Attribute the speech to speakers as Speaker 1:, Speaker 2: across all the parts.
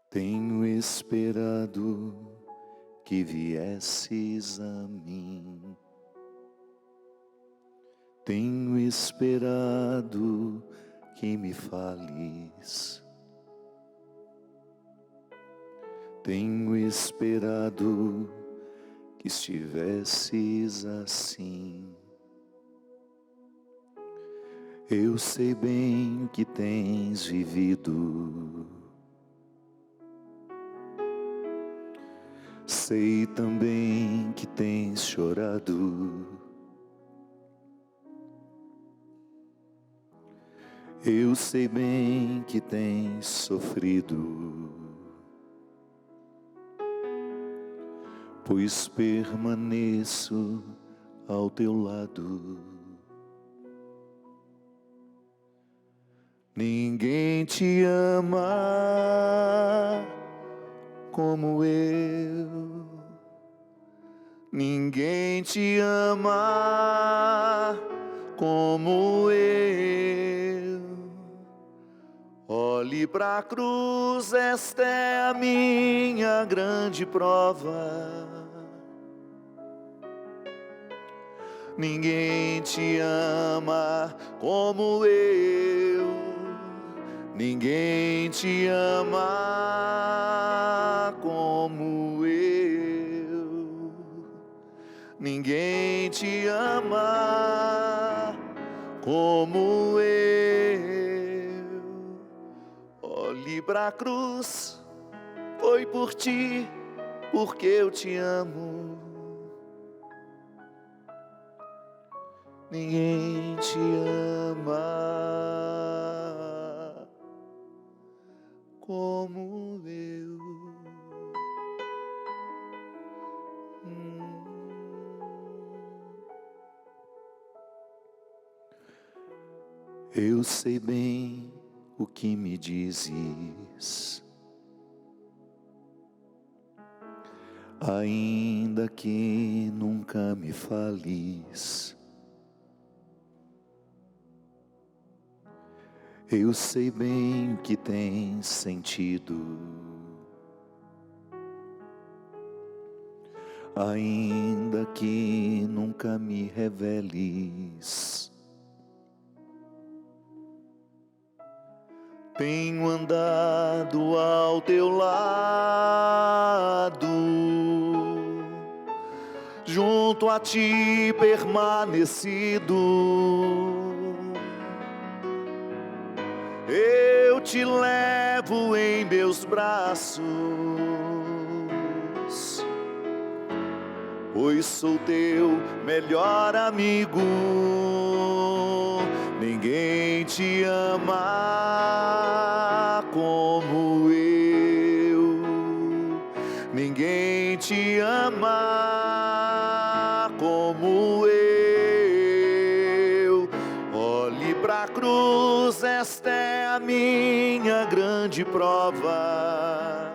Speaker 1: Tenho esperado que viesses a mim. Tenho esperado que me fales. Tenho esperado que estivesses assim. Eu sei bem o que tens vivido. Sei também que tens chorado. Eu sei bem que tens sofrido, pois permaneço ao teu lado. Ninguém te ama como eu. Ninguém te ama como eu. Olhe pra cruz, esta é a minha grande prova. Ninguém te ama como eu. Ninguém te ama como eu. Ninguém te ama como eu. Olhe pra cruz, foi por ti, porque eu te amo. Ninguém te ama como eu. Eu sei bem o que me dizes, ainda que nunca me fales. Eu sei bem o que tens sentido, ainda que nunca me reveles. Tenho andado ao teu lado, junto a ti permanecido. Eu te levo em meus braços, pois sou teu melhor amigo. Ninguém te ama como eu. Ninguém te ama como eu. Olhe pra cruz, esta é a minha grande prova.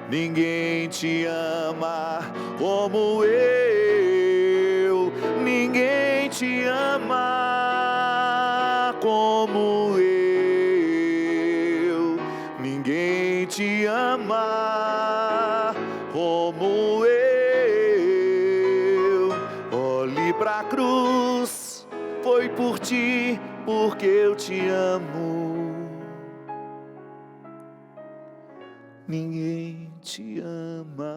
Speaker 1: Ninguém te ama como eu. Ninguém te ama como eu. Ninguém te ama como eu. Olhe pra cruz, foi por ti, porque eu te amo. Ninguém te ama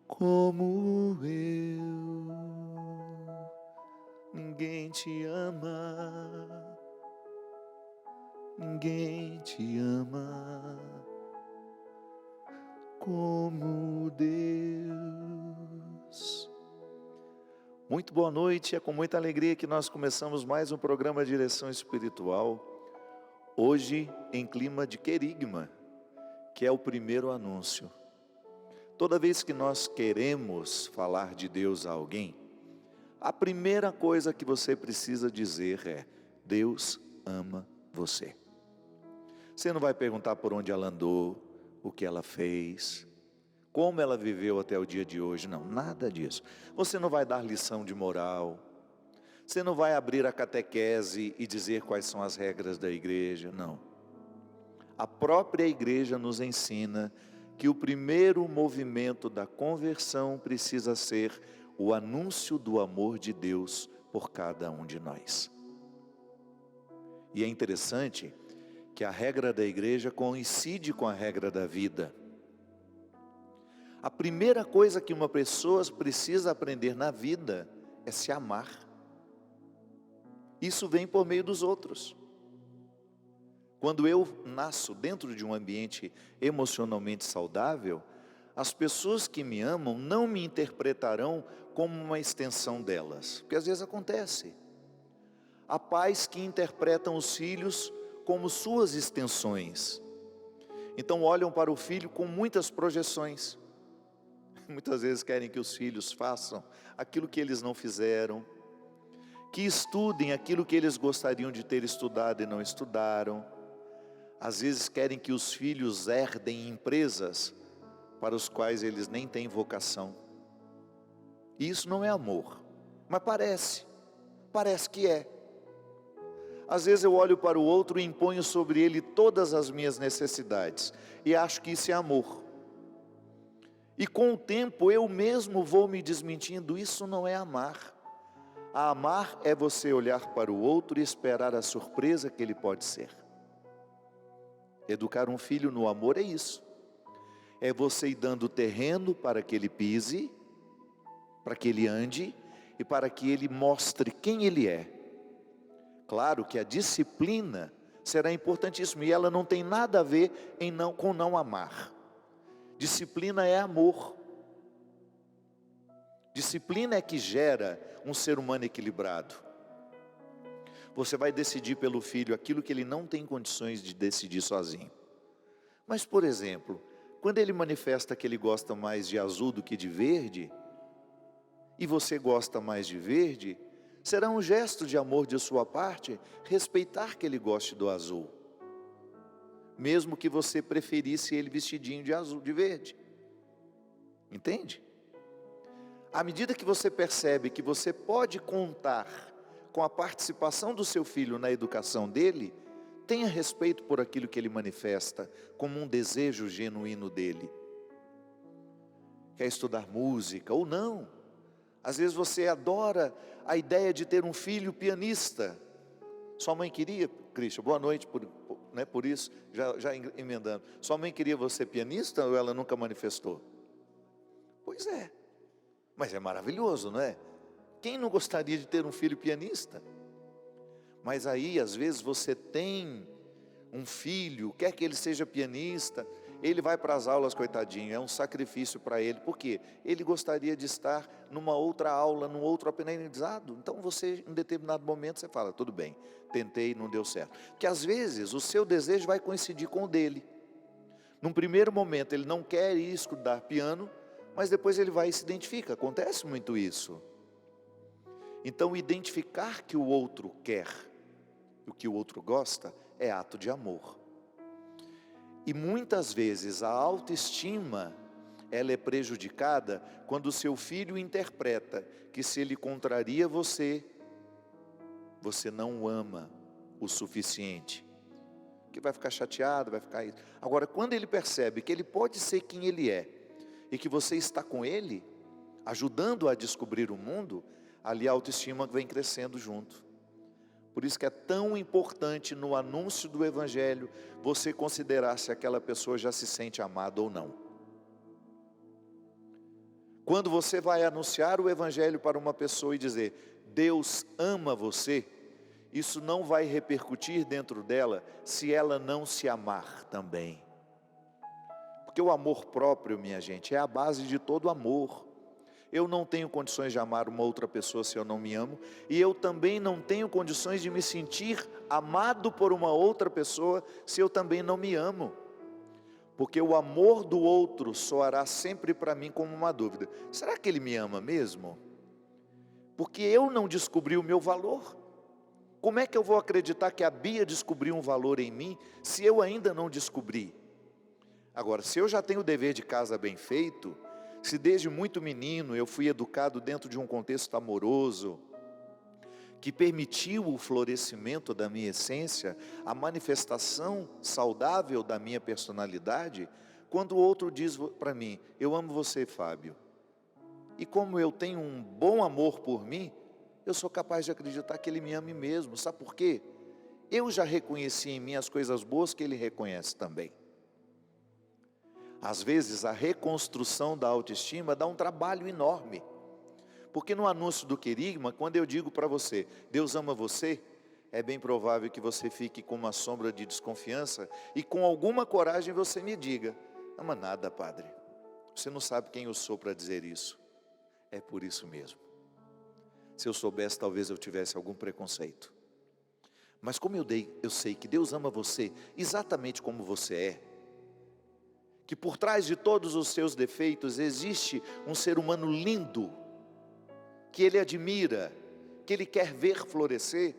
Speaker 1: como eu. Ninguém te ama. Ninguém te ama como Deus. Muito boa noite, é com muita alegria que nós começamos mais um programa Direção Espiritual. Hoje em clima de querigma, que é o primeiro anúncio. Toda vez que nós queremos falar de Deus a alguém, a primeira coisa que você precisa dizer é: Deus ama você. Você não vai perguntar por onde ela andou, o que ela fez, como ela viveu até o dia de hoje, não, nada disso. Você não vai dar lição de moral, Você não vai abrir a catequese e dizer quais são as regras da igreja, não. A própria igreja nos ensina que o primeiro movimento da conversão precisa ser o anúncio do amor de Deus por cada um de nós. E é interessante que a regra da igreja coincide com a regra da vida. A primeira coisa que uma pessoa precisa aprender na vida é se amar. Isso vem por meio dos outros. Quando eu nasço dentro de um ambiente emocionalmente saudável, as pessoas que me amam não me interpretarão como uma extensão delas, porque às vezes acontece. Há pais que interpretam os filhos como suas extensões, então olham para o filho com muitas projeções. Muitas vezes querem que os filhos façam aquilo que eles não fizeram, que estudem aquilo que eles gostariam de ter estudado e não estudaram. Às vezes querem que os filhos herdem empresas para os quais eles nem têm vocação. E isso não é amor, mas parece que é. Às vezes eu olho para o outro e imponho sobre ele todas as minhas necessidades, e acho que isso é amor. E com o tempo eu mesmo vou me desmentindo, isso não é amar. A amar é você olhar para o outro e esperar a surpresa que ele pode ser. Educar um filho no amor é isso. É você ir dando terreno para que ele pise, para que ele ande e para que ele mostre quem ele é. Claro que a disciplina será importantíssima e ela não tem nada a ver com não amar. Disciplina é amor. Disciplina é que gera um ser humano equilibrado. Você vai decidir pelo filho aquilo que ele não tem condições de decidir sozinho. Mas, por exemplo, quando ele manifesta que ele gosta mais de azul do que de verde, e você gosta mais de verde, será um gesto de amor de sua parte respeitar que ele goste do azul, mesmo que você preferisse ele vestidinho de azul, de verde. Entende? À medida que você percebe que você pode contar com a participação do seu filho na educação dele, tenha respeito por aquilo que ele manifesta como um desejo genuíno dele. Quer estudar música ou não? Às vezes você adora a ideia de ter um filho pianista. Sua mãe queria, Cristian, boa noite por isso, já emendando. Sua mãe queria você pianista ou ela nunca manifestou? Pois é, mas é maravilhoso, não é? Quem não gostaria de ter um filho pianista? Mas aí, às vezes, você tem um filho, quer que ele seja pianista, ele vai para as aulas, coitadinho, é um sacrifício para ele. Por quê? Ele gostaria de estar numa outra aula, num outro aprendizado. Então você, em determinado momento, você fala, tudo bem, tentei, não deu certo. Porque às vezes o seu desejo vai coincidir com o dele. Num primeiro momento ele não quer ir estudar piano, mas depois ele vai e se identifica. Acontece muito isso. Então identificar que o outro quer, o que o outro gosta, é ato de amor. E muitas vezes a autoestima, ela é prejudicada quando o seu filho interpreta que se ele contraria você, você não o ama o suficiente. Que vai ficar chateado, vai ficar isso. Agora, quando ele percebe que ele pode ser quem ele é, e que você está com ele, ajudando a descobrir o mundo, ali a autoestima vem crescendo junto. Por isso que é tão importante no anúncio do Evangelho, você considerar se aquela pessoa já se sente amada ou não. Quando você vai anunciar o Evangelho para uma pessoa e dizer, Deus ama você, isso não vai repercutir dentro dela, se ela não se amar também. Porque o amor próprio, minha gente, é a base de todo amor. Eu não tenho condições de amar uma outra pessoa se eu não me amo, e eu também não tenho condições de me sentir amado por uma outra pessoa se eu também não me amo. Porque o amor do outro soará sempre para mim como uma dúvida: será que ele me ama mesmo? Porque eu não descobri o meu valor. Como é que eu vou acreditar que a Bia descobriu um valor em mim se eu ainda não descobri? Agora, se eu já tenho o dever de casa bem feito, se desde muito menino eu fui educado dentro de um contexto amoroso, que permitiu o florescimento da minha essência, a manifestação saudável da minha personalidade, quando o outro diz para mim: eu amo você, Fábio. E como eu tenho um bom amor por mim, eu sou capaz de acreditar que ele me ame mesmo. Sabe por quê? Eu já reconheci em mim as coisas boas que ele reconhece também. Às vezes a reconstrução da autoestima dá um trabalho enorme. Porque no anúncio do querigma, quando eu digo para você, Deus ama você, é bem provável que você fique com uma sombra de desconfiança e com alguma coragem você me diga: ama nada, padre, você não sabe quem eu sou para dizer isso. É por isso mesmo. Se eu soubesse, talvez eu tivesse algum preconceito. Mas como eu sei que Deus ama você exatamente como você é, que por trás de todos os seus defeitos existe um ser humano lindo, que Ele admira, que Ele quer ver florescer,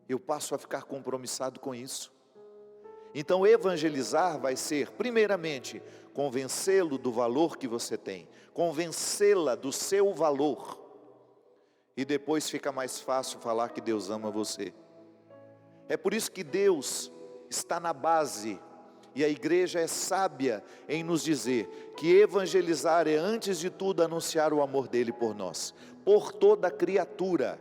Speaker 1: eu passo a ficar compromissado com isso. Então evangelizar vai ser, primeiramente, convencê-lo do valor que você tem, convencê-la do seu valor, e depois fica mais fácil falar que Deus ama você. É por isso que Deus está na base, e a igreja é sábia em nos dizer que evangelizar é, antes de tudo, anunciar o amor dele por nós, por toda criatura.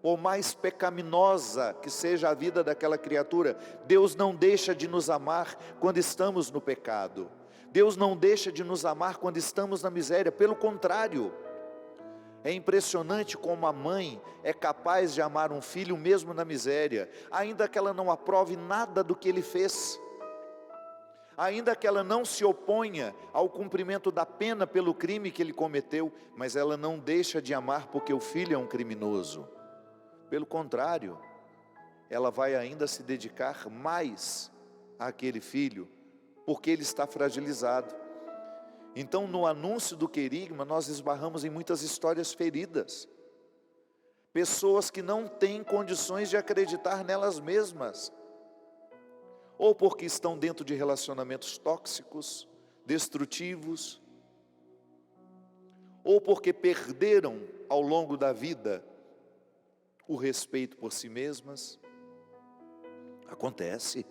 Speaker 1: Por mais pecaminosa que seja a vida daquela criatura, Deus não deixa de nos amar quando estamos no pecado. Deus não deixa de nos amar quando estamos na miséria, pelo contrário. É impressionante como a mãe é capaz de amar um filho mesmo na miséria, ainda que ela não aprove nada do que ele fez, ainda que ela não se oponha ao cumprimento da pena pelo crime que ele cometeu, mas ela não deixa de amar porque o filho é um criminoso. Pelo contrário, ela vai ainda se dedicar mais àquele filho, porque ele está fragilizado. Então, no anúncio do querigma, nós esbarramos em muitas histórias feridas. Pessoas que não têm condições de acreditar nelas mesmas, ou porque estão dentro de relacionamentos tóxicos, destrutivos, ou porque perderam ao longo da vida o respeito por si mesmas. Acontece.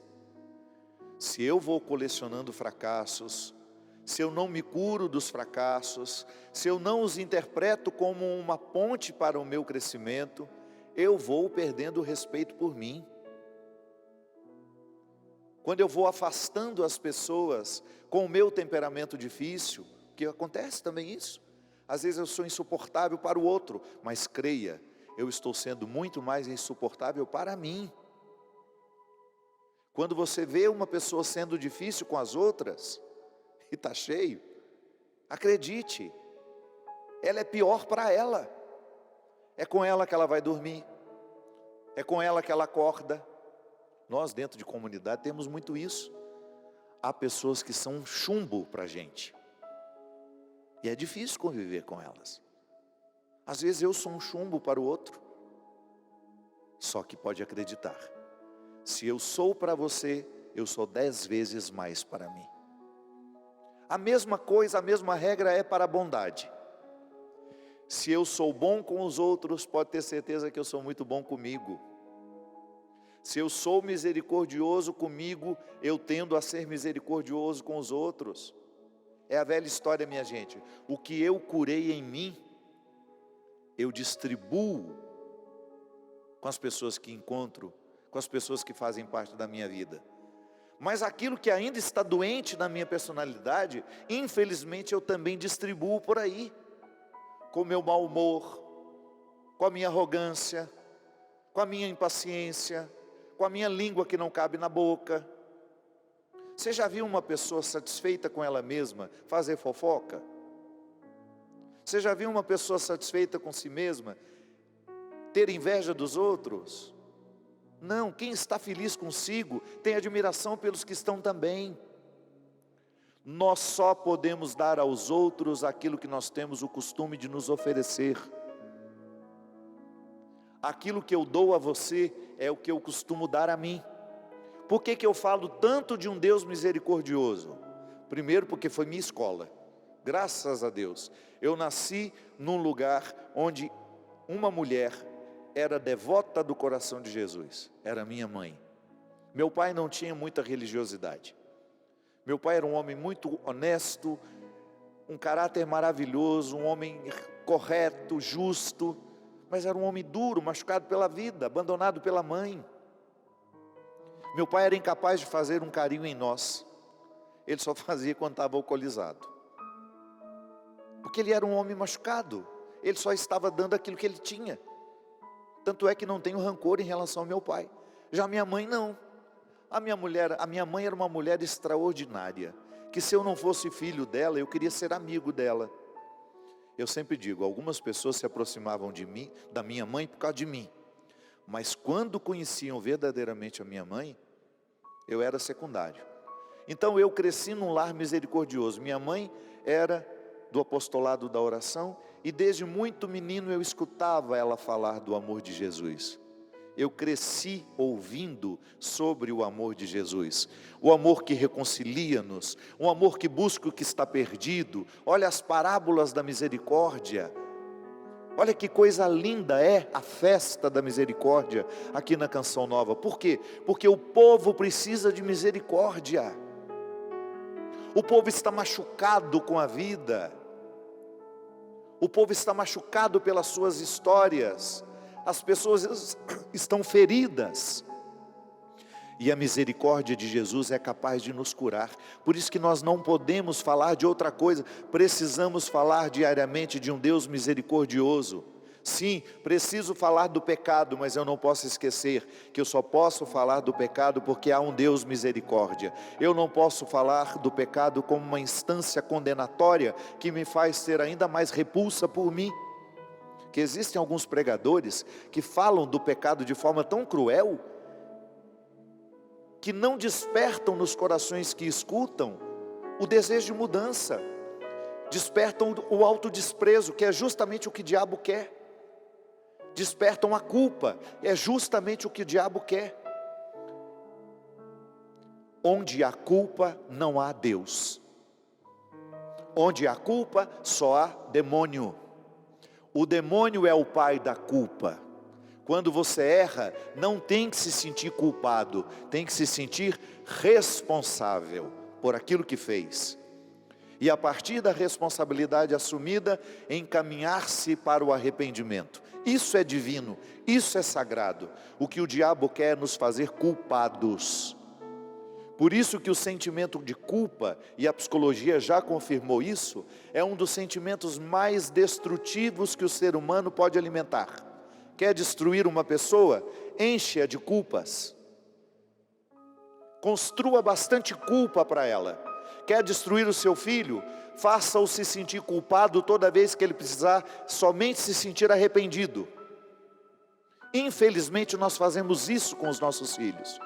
Speaker 1: Se eu vou colecionando fracassos, se eu não me curo dos fracassos, se eu não os interpreto como uma ponte para o meu crescimento, eu vou perdendo o respeito por mim. Quando eu vou afastando as pessoas com o meu temperamento difícil, que acontece também isso, às vezes eu sou insuportável para o outro, mas creia, eu estou sendo muito mais insuportável para mim. Quando você vê uma pessoa sendo difícil com as outras, e está cheio, acredite, ela é pior para ela. É com ela que ela vai dormir, é com ela que ela acorda. Nós dentro de comunidade temos muito isso. Há pessoas que são um chumbo para a gente, e é difícil conviver com elas. Às vezes eu sou um chumbo para o outro. Só que pode acreditar, se eu sou para você, eu sou 10 vezes mais para mim. A mesma coisa, a mesma regra é para a bondade. Se eu sou bom com os outros, pode ter certeza que eu sou muito bom comigo. Se eu sou misericordioso comigo, eu tendo a ser misericordioso com os outros. É a velha história, minha gente. O que eu curei em mim, eu distribuo com as pessoas que encontro, com as pessoas que fazem parte da minha vida. Mas aquilo que ainda está doente na minha personalidade, infelizmente eu também distribuo por aí, com o meu mau humor, com a minha arrogância, com a minha impaciência, com a minha língua que não cabe na boca. Você já viu uma pessoa satisfeita com ela mesma fazer fofoca? Você já viu uma pessoa satisfeita com si mesma ter inveja dos outros? Não, quem está feliz consigo tem admiração pelos que estão também. Nós só podemos dar aos outros aquilo que nós temos o costume de nos oferecer. Aquilo que eu dou a você é o que eu costumo dar a mim. Por que eu falo tanto de um Deus misericordioso? Primeiro porque foi minha escola. Graças a Deus, eu nasci num lugar onde uma mulher era devota do coração de Jesus? Era minha mãe. Meu pai não tinha muita religiosidade. Meu pai era um homem muito honesto, um caráter maravilhoso, um homem correto, justo, mas era um homem duro, machucado pela vida, abandonado pela mãe. Meu pai era incapaz de fazer um carinho em nós. Ele só fazia quando estava alcoolizado. Porque ele era um homem machucado. Ele só estava dando aquilo que ele tinha. Tanto é que não tenho rancor em relação ao meu pai. Já minha mãe não. A minha mãe era uma mulher extraordinária, que se eu não fosse filho dela, eu queria ser amigo dela. Eu sempre digo, algumas pessoas se aproximavam de mim, da minha mãe, por causa de mim. Mas quando conheciam verdadeiramente a minha mãe, eu era secundário. Então eu cresci num lar misericordioso. Minha mãe era do apostolado da oração, e desde muito menino eu escutava ela falar do amor de Jesus. Eu cresci ouvindo sobre o amor de Jesus, o amor que reconcilia-nos, o amor que busca o que está perdido. Olha as parábolas da misericórdia, olha que coisa linda é a festa da misericórdia aqui na Canção Nova. Por quê? Porque o povo precisa de misericórdia, o povo está machucado com a vida, o povo está machucado pelas suas histórias, as pessoas estão feridas, e a misericórdia de Jesus é capaz de nos curar. Por isso que nós não podemos falar de outra coisa, precisamos falar diariamente de um Deus misericordioso. Sim, preciso falar do pecado, mas eu não posso esquecer que eu só posso falar do pecado porque há um Deus misericórdia. Eu não posso falar do pecado como uma instância condenatória que me faz ter ainda mais repulsa por mim. Que existem alguns pregadores que falam do pecado de forma tão cruel, que não despertam nos corações que escutam o desejo de mudança, despertam o autodesprezo, que é justamente o que o diabo quer, despertam a culpa, é justamente o que o diabo quer. Onde há culpa não há Deus, onde há culpa só há demônio. O demônio é o pai da culpa. Quando você erra, não tem que se sentir culpado, tem que se sentir responsável por aquilo que fez. E a partir da responsabilidade assumida, encaminhar-se para o arrependimento. Isso é divino, isso é sagrado. O que o diabo quer é nos fazer culpados. Por isso que o sentimento de culpa, e a psicologia já confirmou isso, é um dos sentimentos mais destrutivos que o ser humano pode alimentar. Quer destruir uma pessoa? Enche-a de culpas. Construa bastante culpa para ela. Quer destruir o seu filho? Faça-o se sentir culpado toda vez que ele precisar somente se sentir arrependido. Infelizmente nós fazemos isso com os nossos filhos.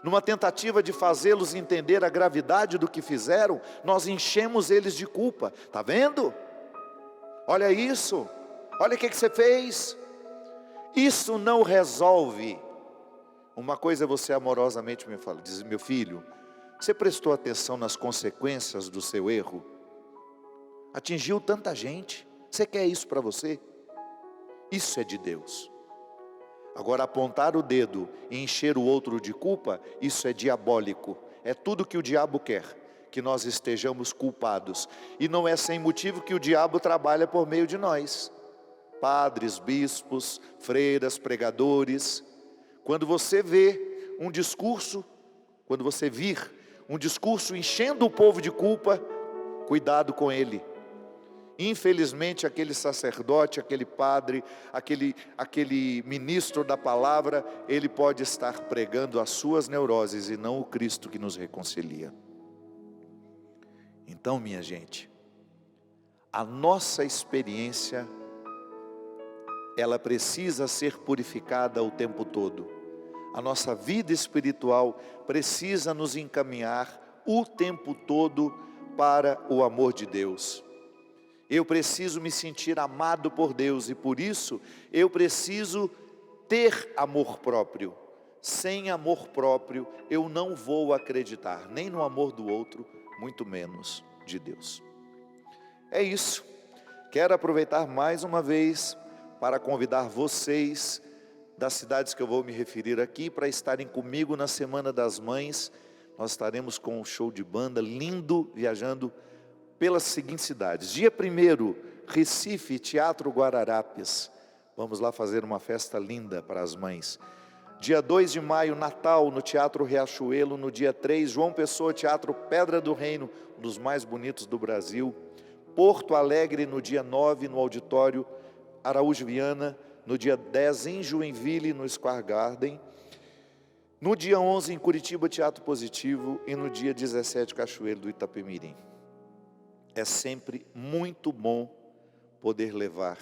Speaker 1: Numa tentativa de fazê-los entender a gravidade do que fizeram, nós enchemos eles de culpa. Está vendo? Olha isso, olha o que você fez. Isso não resolve. Uma coisa é você amorosamente me fala, diz: meu filho, você prestou atenção nas consequências do seu erro? Atingiu tanta gente, você quer isso para você? Isso é de Deus. Agora, apontar o dedo e encher o outro de culpa, isso é diabólico. É tudo que o diabo quer, que nós estejamos culpados. E não é sem motivo que o diabo trabalha por meio de nós. Padres, bispos, freiras, pregadores. Quando você vê um discurso, quando você vir um discurso enchendo o povo de culpa, cuidado com ele. Infelizmente aquele sacerdote, aquele padre, aquele ministro da palavra, ele pode estar pregando as suas neuroses e não o Cristo que nos reconcilia. Então, minha gente, a nossa experiência, ela precisa ser purificada o tempo todo. A nossa vida espiritual precisa nos encaminhar o tempo todo para o amor de Deus. Eu preciso me sentir amado por Deus e por isso eu preciso ter amor próprio. Sem amor próprio eu não vou acreditar nem no amor do outro, muito menos de Deus. É isso. Quero aproveitar mais uma vez para convidar vocês das cidades que eu vou me referir aqui, para estarem comigo na Semana das Mães. Nós estaremos com um show de banda lindo, viajando pelas seguintes cidades. Dia 1º, Recife, Teatro Guararapes. Vamos lá fazer uma festa linda para as mães. Dia 2 de maio, Natal, no Teatro Riachuelo. No dia 3, João Pessoa, Teatro Pedra do Reino, um dos mais bonitos do Brasil. Porto Alegre, no dia 9, no Auditório Araújo Viana. No dia 10, em Joinville, no Square Garden. No dia 11, em Curitiba, Teatro Positivo. E no dia 17, Cachoeiro do Itapemirim. É sempre muito bom poder levar.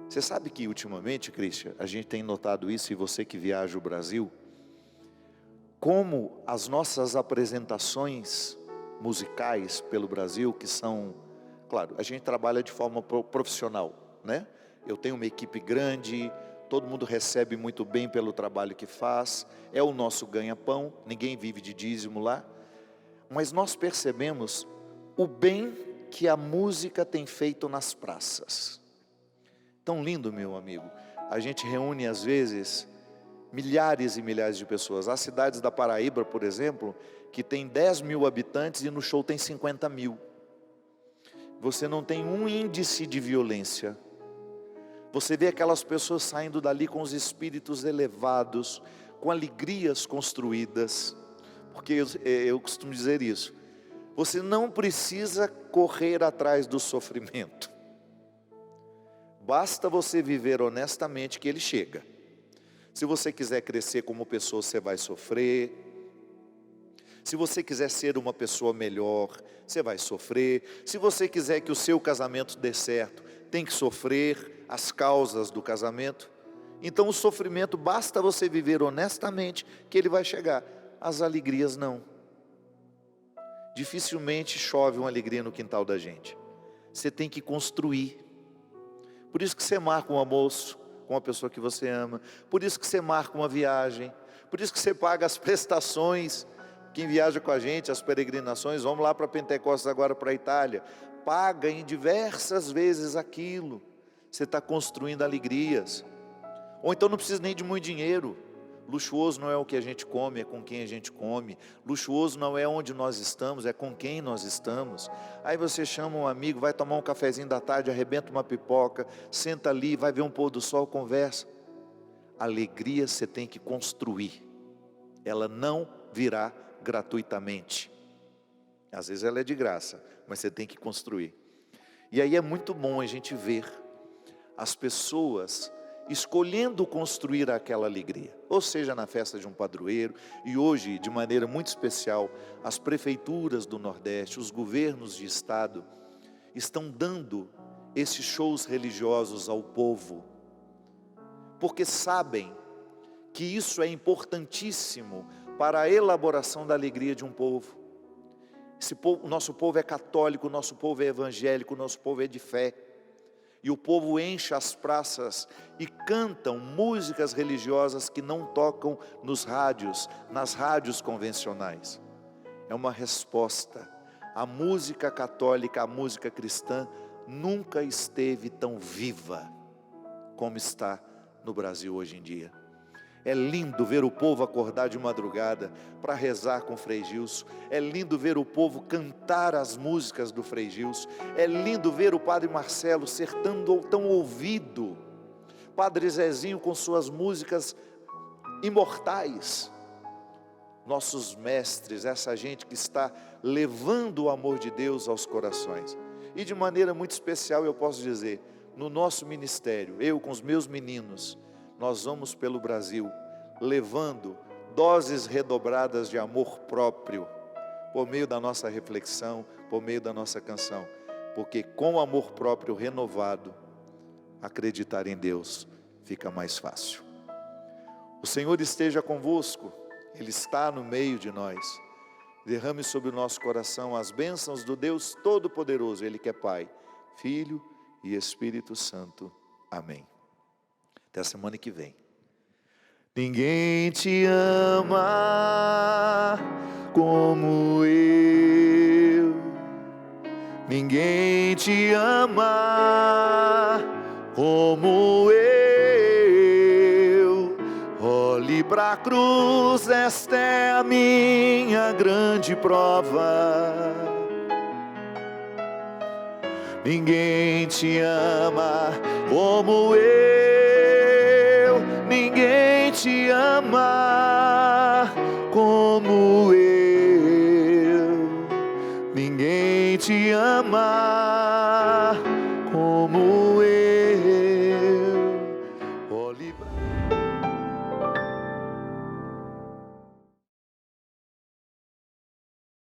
Speaker 1: Você sabe que ultimamente, Cristian, a gente tem notado isso, e você que viaja o Brasil, como as nossas apresentações musicais pelo Brasil, que são, claro, a gente trabalha de forma profissional, né? Eu tenho uma equipe grande, todo mundo recebe muito bem pelo trabalho que faz, é o nosso ganha-pão, ninguém vive de dízimo lá, mas nós percebemos o bem que a música tem feito nas praças. Tão lindo, meu amigo. A gente reúne às vezes milhares e milhares de pessoas. As cidades da Paraíba, por exemplo, que tem 10 mil habitantes e no show tem 50 mil. Você não tem um índice de violência. Você vê aquelas pessoas saindo dali com os espíritos elevados, com alegrias construídas. Porque eu costumo dizer isso. Você não precisa correr atrás do sofrimento. Basta você viver honestamente que ele chega. Se você quiser crescer como pessoa, você vai sofrer. Se você quiser ser uma pessoa melhor, você vai sofrer. Se você quiser que o seu casamento dê certo, tem que sofrer as causas do casamento. Então o sofrimento, basta você viver honestamente que ele vai chegar. As alegrias não. Dificilmente chove uma alegria no quintal da gente. Você tem que construir. Por isso que você marca um almoço com uma pessoa que você ama. Por isso que você marca uma viagem. Por isso que você paga as prestações. Quem viaja com a gente, as peregrinações, vamos lá para Pentecostes agora, para a Itália. Paga em diversas vezes aquilo. Você está construindo alegrias. Ou então não precisa nem de muito dinheiro. Luxuoso não é o que a gente come, é com quem a gente come. Luxuoso não é onde nós estamos, é com quem nós estamos. Aí você chama um amigo, vai tomar um cafezinho da tarde, arrebenta uma pipoca, senta ali, vai ver um pôr do sol, conversa. Alegria você tem que construir. Ela não virá gratuitamente. Às vezes ela é de graça, mas você tem que construir. E aí é muito bom a gente ver as pessoas escolhendo construir aquela alegria, ou seja, na festa de um padroeiro, e hoje, de maneira muito especial, as prefeituras do Nordeste, os governos de estado, estão dando esses shows religiosos ao povo, porque sabem que isso é importantíssimo para a elaboração da alegria de um povo. O nosso povo é católico, o nosso povo é evangélico, o nosso povo é de fé. E o povo enche as praças e cantam músicas religiosas que não tocam nos rádios, nas rádios convencionais. É uma resposta. A música católica, a música cristã, nunca esteve tão viva como está no Brasil hoje em dia. É lindo ver o povo acordar de madrugada para rezar com o Frei Gilson. É lindo ver o povo cantar as músicas do Frei Gilson. É lindo ver o Padre Marcelo ser tão ouvido. Padre Zezinho com suas músicas imortais. Nossos mestres, essa gente que está levando o amor de Deus aos corações. E de maneira muito especial eu posso dizer, no nosso ministério, eu com os meus meninos, nós vamos pelo Brasil, levando doses redobradas de amor próprio, por meio da nossa reflexão, por meio da nossa canção, porque com o amor próprio renovado, acreditar em Deus fica mais fácil. O Senhor esteja convosco, Ele está no meio de nós. Derrame sobre o nosso coração as bênçãos do Deus Todo-Poderoso, Ele que é Pai, Filho e Espírito Santo. Amém. Até a semana que vem. Ninguém te ama como eu. Ninguém te ama como eu. A cruz, esta é a minha grande prova. Ninguém te ama como eu, ninguém te ama como eu, ninguém te ama